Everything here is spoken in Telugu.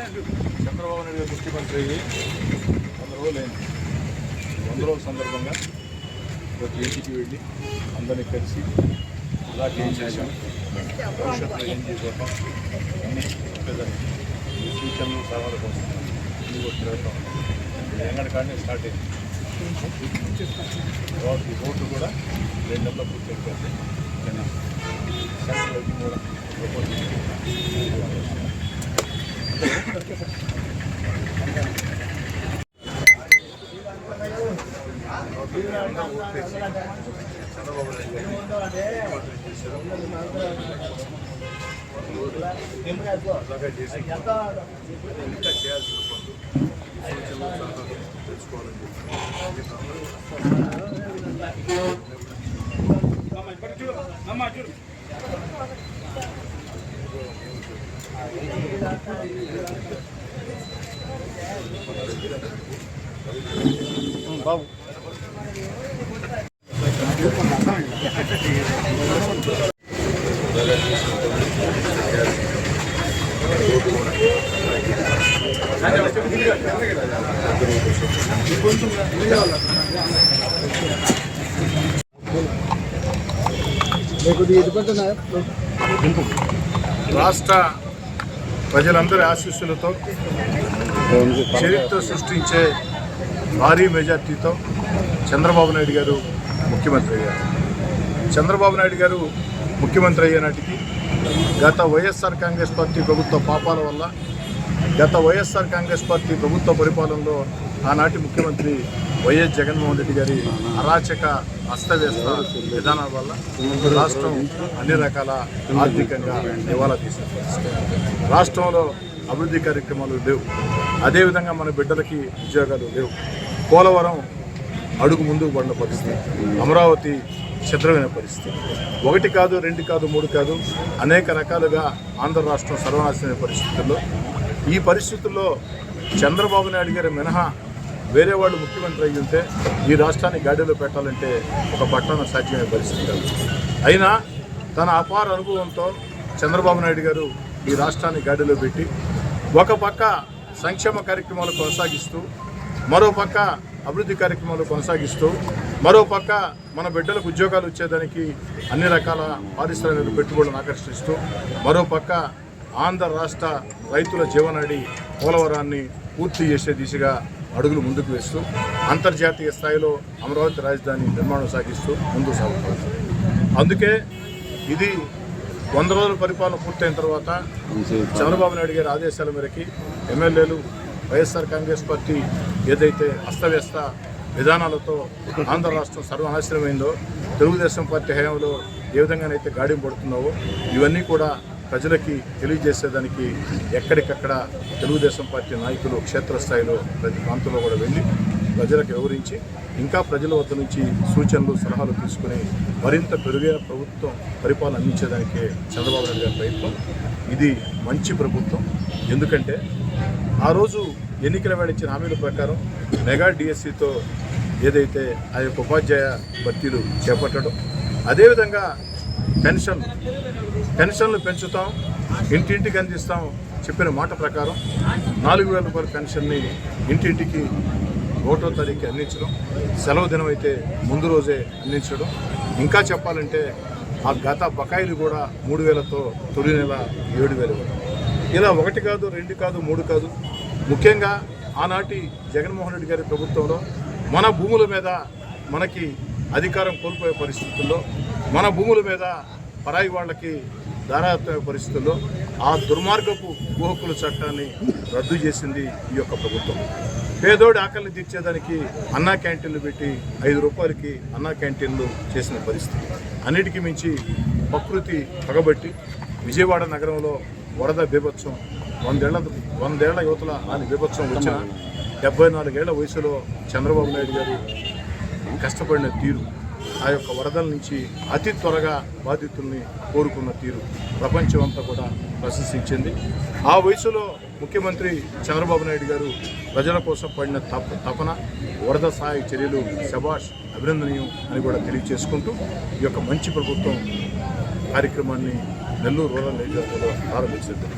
చంద్రబాబు నాయుడు గారు ముఖ్యమంత్రి 100 రోజులు అయింది. 100 రోజుల సందర్భంగా ప్రతి ఇంటికి వెళ్ళి అందరినీ కలిసి అలాగే ఏం చేశాం, భవిష్యత్తులో ఏం చేయబోతాం అన్ని చెప్పేదానికి ఈ సూచనలు సలహాల కోసం ఇల్లు కూడా తిరగటం ఎంగడికాడనే స్టార్ట్ అయింది. తర్వాత ఈ రోడ్డు కూడా 2 నెలల్లో పూర్తి అయిపోతుంది. సెంట్రల్ కూడా చంద్రబాబు నాయుడు గారు చేసి ఇంకా చేయాల్సిన పనులు తెలుసుకోవాలని బాబు రాష్ట్ర ప్రజలందరి ఆశీస్సులతో చరిత్ర సృష్టించే భారీ మెజార్టీతో చంద్రబాబు నాయుడు గారు ముఖ్యమంత్రి అయ్యారు. చంద్రబాబు నాయుడు గారు ముఖ్యమంత్రి అయ్యే నాటికి గత వైఎస్ఆర్ కాంగ్రెస్ పార్టీ ప్రభుత్వ పాపాల వల్ల, గత వైఎస్ఆర్ కాంగ్రెస్ పార్టీ ప్రభుత్వ పరిపాలనలో ఆనాటి ముఖ్యమంత్రి వైఎస్ జగన్మోహన్ రెడ్డి గారి అరాచక అస్తవ్యస్త విధానాల వల్ల రాష్ట్రం అన్ని రకాల ఆర్థికంగా దివాలా తీసిన పరిస్థితి. రాష్ట్రంలో అభివృద్ధి కార్యక్రమాలు లేవు. అదేవిధంగా మన బిడ్డలకి ఉద్యోగాలు లేవు. పోలవరం అడుగు ముందుకు పడిన పరిస్థితి, అమరావతి చిత్రమైన పరిస్థితి. 1 కాదు, 2 కాదు, 3 కాదు, అనేక రకాలుగా ఆంధ్ర రాష్ట్రం సర్వనాశనమైన పరిస్థితుల్లో, ఈ పరిస్థితుల్లో చంద్రబాబు నాయుడు గారి మినహా వేరే వాళ్ళు ముఖ్యమంత్రి అయ్యి ఉంటే ఈ రాష్ట్రాన్ని గాడిలో పెట్టాలంటే ఒక పట్టణ సాధ్యమైన పరిస్థితి కాదు. అయినా తన అపార అనుభవంతో చంద్రబాబు నాయుడు గారు ఈ రాష్ట్రాన్ని గాడిలో పెట్టి ఒక పక్క సంక్షేమ కార్యక్రమాలు కొనసాగిస్తూ, మరో పక్క అభివృద్ధి కార్యక్రమాలు కొనసాగిస్తూ, మరో పక్క మన బిడ్డలకు ఉద్యోగాలు వచ్చేదానికి అన్ని రకాల పారిశ్రామిక పెట్టుబడులను ఆకర్షిస్తూ, మరో పక్క ఆంధ్ర రాష్ట్ర రైతుల జీవనాడి పోలవరాన్ని పూర్తి చేసే దిశగా అడుగులు ముందుకు వేస్తూ అంతర్జాతీయ స్థాయిలో అమరావతి రాజధాని నిర్మాణం సాగిస్తూ ముందుకు సాగుతుంది. అందుకే ఇది 100 రోజుల పరిపాలన పూర్తయిన తర్వాత చంద్రబాబు నాయుడు గారి ఆదేశాల మేరకి ఎమ్మెల్యేలు వైఎస్ఆర్ కాంగ్రెస్ పార్టీ ఏదైతే అస్తవ్యస్త విధానాలతో ఆంధ్ర రాష్ట్రం సర్వనాశనమైందో, తెలుగుదేశం పార్టీ హయాంలో ఏ విధంగానైతే గాడిం పడుతున్నావో ఇవన్నీ కూడా ప్రజలకి తెలియజేసేదానికి ఎక్కడికక్కడ తెలుగుదేశం పార్టీ నాయకులు క్షేత్రస్థాయిలో ప్రతి ప్రాంతంలో కూడా వెళ్ళి ప్రజలకు వివరించి ఇంకా ప్రజల వద్ద నుంచి సూచనలు సలహాలు తీసుకుని మరింత పెరుగైన ప్రభుత్వం పరిపాలన అందించేదానికే చంద్రబాబు నాయుడు గారి ప్రయత్నం. ఇది మంచి ప్రభుత్వం. ఎందుకంటే ఆ రోజు ఎన్నికల వేళ ఇచ్చిన హామీల ప్రకారం మెగా డిఎస్సితో ఏదైతే ఆ యొక్క ఉపాధ్యాయ భర్తీలు చేపట్టడం, అదేవిధంగా పెన్షన్లు పెంచుతాం, ఇంటింటికి అందిస్తాం చెప్పిన మాట ప్రకారం 4,000 రూపాయల పెన్షన్ని ఇంటింటికి 1వ తారీఖు అందించడం, సెలవు దినం అయితే ముందు రోజే అందించడం, ఇంకా చెప్పాలంటే ఆ గత బకాయిలు కూడా 3,000తో తొలి నెల 7,000. ఇలా 1 కాదు, 2 కాదు, 3 కాదు. ముఖ్యంగా ఆనాటి జగన్మోహన్ రెడ్డి గారి ప్రభుత్వంలో మన భూముల మీద మనకి అధికారం కోల్పోయే పరిస్థితుల్లో, మన భూముల మీద పరాయి వాళ్ళకి దారాదత్త పరిస్థితుల్లో ఆ దుర్మార్గపు భూ హక్కుల చట్టాన్ని రద్దు చేసింది ఈ యొక్క ప్రభుత్వం. పేదోడి ఆకలిని తీర్చేదానికి అన్నా క్యాంటీన్లు పెట్టి 5 రూపాయలకి అన్నా క్యాంటీన్లు చేసిన పరిస్థితి. అన్నిటికీ మించి ప్రకృతి పగబట్టి విజయవాడ నగరంలో వరద బీభత్సం, 100 ఏళ్ల యువతల అని బీభత్సం వచ్చిన 74 ఏళ్ల వయసులో చంద్రబాబు నాయుడు గారు కష్టపడిన తీరు, ఆ యొక్క వరదల నుంచి అతి త్వరగా బాధితుల్ని కోరుకున్న తీరు ప్రపంచం అంతా కూడా ప్రశంసించింది. ఆ వయసులో ముఖ్యమంత్రి చంద్రబాబు నాయుడు గారు ప్రజల కోసం పడిన తపన, వరద సహాయ చర్యలు శభాష్, అభినందనీయం అని కూడా తెలియజేసుకుంటూ ఈ యొక్క మంచి ప్రభుత్వం కార్యక్రమాన్ని నెల్లూరు రూరల్ నియోజకవర్గంలో ప్రారంభించారు.